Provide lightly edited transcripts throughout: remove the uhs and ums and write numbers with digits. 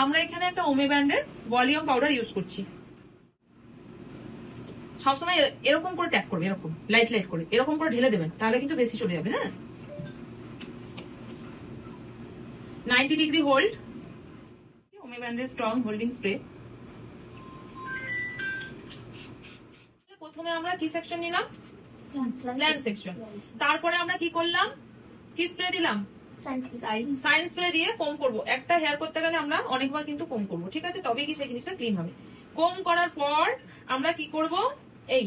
আমরা এখানে একটা ওমে ব্র্যান্ডের ভলিউম পাউডার ইউজ করছি। সবসময় এরকম করে ট্যাপ করবে, এরকম লাইট লাইট করে এরকম করে ঢেলে দেবেন, তাহলে কিন্তু বেশি চলে যাবে। হ্যাঁ, 90 ডিগ্রি হোল্ড, ওমে ব্র্যান্ডের স্ট্রং হোল্ডিং স্প্রে। প্রথমে আমরা কি সেকশন নিলাম? Slant section. তারপরে আমরা কি করলাম? কি স্প্রে দিলাম? সাইন স্প্রে দিয়ে কম করব। একটা হেয়ার করতে গেলে আমরা অনেকবার কিন্তু কম করব, ঠিক আছে? তবেই কি সেই জিনিসটা ক্লিন হবে। কম করার পর আমরা কি করব? এই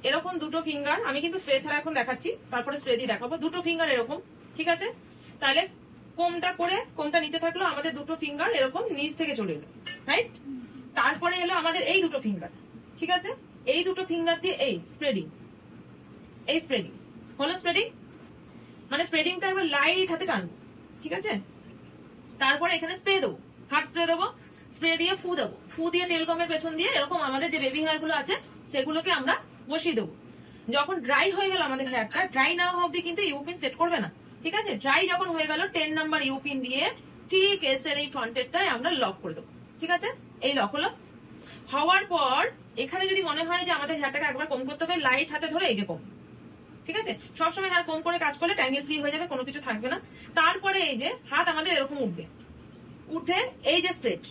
এরকম দুটো ফিঙ্গার, আমি কিন্তু স্প্রে ছাড়া এখন দেখাচ্ছি, তারপরে স্প্রে দিয়ে দেখাবো। দুটো ফিঙ্গার এরকম, ঠিক আছে? তাহলে কোমটা করে, কোমটা নিচে থাকলো, আমাদের দুটো ফিঙ্গার এরকম নিচ থেকে চলে এলো, রাইট? তারপরে এলো আমাদের এই দুটো ফিঙ্গার, ঠিক আছে? এই দুটো ফিঙ্গার দিয়ে এই স্প্রেডিং, এই স্প্রেডিং হলো। স্প্রেডিং মানে স্প্রেডিংটা একবার লাইট হাতে টানবো, ঠিক আছে? তারপরে এখানে স্প্রে দেবো, হার্ড স্প্রে দেবো, স্প্রে দিয়ে ফু দেবো, ফু দিয়ে টেলকমের পেছন দিয়ে এরকম আমাদের যে বেবি হেয়ার গুলো আছে সেগুলোকে আমরা বসিয়ে দেবো। যখন ড্রাই হয়ে গেল আমাদের হেয়ারটা, ড্রাই না হওয়া অব্দি কিন্তু ইউপিন সেট করবে না, ঠিক আছে? ড্রাই যখন হয়ে গেল 10 নাম্বার ইউপিন দিয়ে ঠিক এসের এই ফ্রন্টেরটায় আমরা লক করে দেবো, ঠিক আছে? এই লক হলো। হওয়ার পর এখানে যদি মনে হয় যে আমাদের হেয়ারটাকে একবার কম করতে হবে, লাইট হাতে ধরে এই যে কম, ঠিক আছে? সবসময় হেয়ার কম করে কাজ করলে ট্যাঙ্গেল ফ্রি হয়ে যাবে, কোনো কিছু থাকবে না। তারপরে এই যে হাত আমাদের এরকম উঠবে, উঠে এই যে স্প্রেড,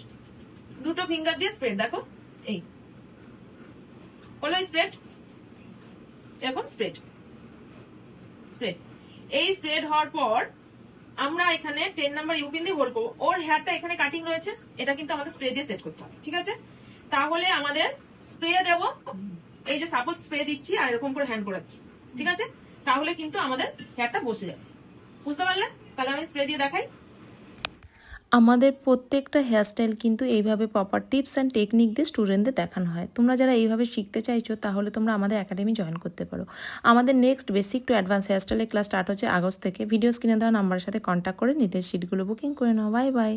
দুটো ফিঙ্গার দিয়ে স্প্রেড, দেখো এই হলো স্প্রেড, এরকম স্প্রেড স্প্রেড। এই স্প্রেড হওয়ার পর আমরা এখানে 10 নাম্বার ইউপিন দিয়ে হোল্ড করবো। ওর হেয়ারটা এখানে কাটিং রয়েছে, এটা কিন্তু আমাদের স্প্রে দিয়ে সেট করতে হবে, ঠিক আছে? তাহলে আমাদের স্প্রে দেবো, এই যে সাপোজ স্প্রে দিচ্ছি আর এরকম করে হ্যান্ড করাচ্ছি, ঠিক আছে? তাহলে কিন্তু আমাদের হেয়ারটা বসে যাবে, বুঝতে পারলে? তাহলে আমি স্প্রে দিয়ে দেখাই। আমাদের প্রত্যেকটা হেয়ারস্টাইল কিন্তু এইভাবে প্রপার টিপস অ্যান্ড টেকনিক দিয়ে স্টুডেন্টদের দেখানো হয়। তোমরা যারা এইভাবে শিখতে চাইছো তাহলে তোমরা আমাদের একাডেমি জয়েন করতে পারো। আমাদের নেক্সট বেসিক টু অ্যাডভান্স হেয়ারস্টাইলের ক্লাস স্টার্ট হচ্ছে আগস্ট থেকে। ভিডিও স্ক্রিনে দেওয়া নাম্বারের সাথে কন্ট্যাক্ট করে নিতে সিটগুলো বুকিং করে নাও। Bye bye.